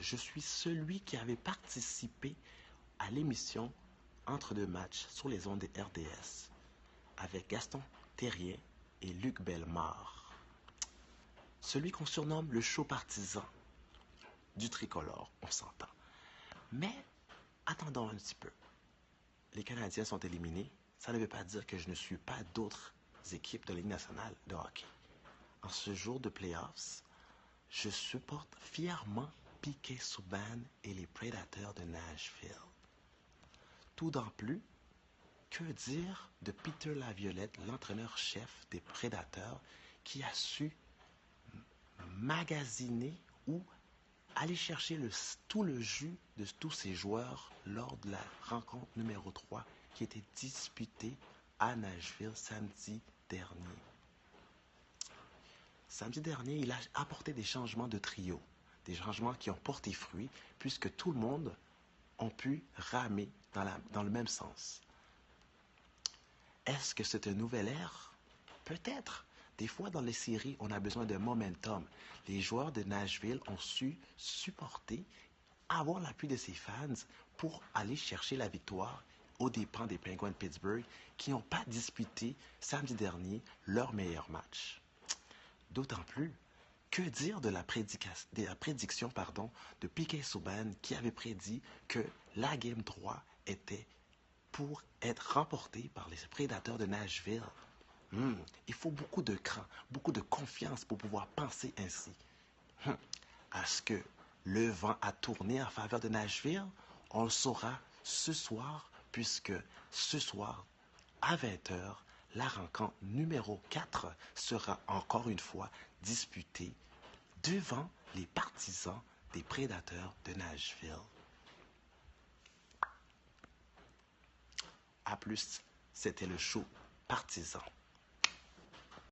je suis celui qui avait participé à l'émission Entre deux matchs sur les ondes de RDS avec Gaston Terrien et Luc Bellemare. Celui qu'on surnomme le show partisan du tricolore, on s'entend. Mais attendons un petit peu. Les Canadiens sont éliminés. Ça ne veut pas dire que je ne suis pas d'autres équipes de Ligue nationale de hockey. En ce jour de playoffs, je supporte fièrement Piquet Souban et les Prédateurs de Nashville. Tout d'en plus, que dire de Peter Laviolette, l'entraîneur-chef des Prédateurs, qui a su magasiner ou aller chercher tout le jus de tous ces joueurs lors de la rencontre numéro 3 qui était disputée à Nashville samedi dernier. Samedi dernier, il a apporté des changements de trio, des changements qui ont porté fruit puisque tout le monde a pu ramer dans le même sens. Est-ce que c'est une nouvelle ère? Peut-être. Des fois, dans les séries, on a besoin de momentum. Les joueurs de Nashville ont su supporter, avoir l'appui de ses fans pour aller chercher la victoire aux dépens des Penguins de Pittsburgh qui n'ont pas disputé samedi dernier leur meilleur match. D'autant plus, que dire de la prédiction de Piquet Souban qui avait prédit que la Game 3 était pour être remportée par les Prédateurs de Nashville? Il faut beaucoup de cran, beaucoup de confiance pour pouvoir penser ainsi. Est-ce que le vent a tourné en faveur de Nashville? On le saura ce soir, puisque ce soir, à 20h, la rencontre numéro 4 sera encore une fois disputée devant les partisans des Prédateurs de Nashville. À plus, c'était le show partisan.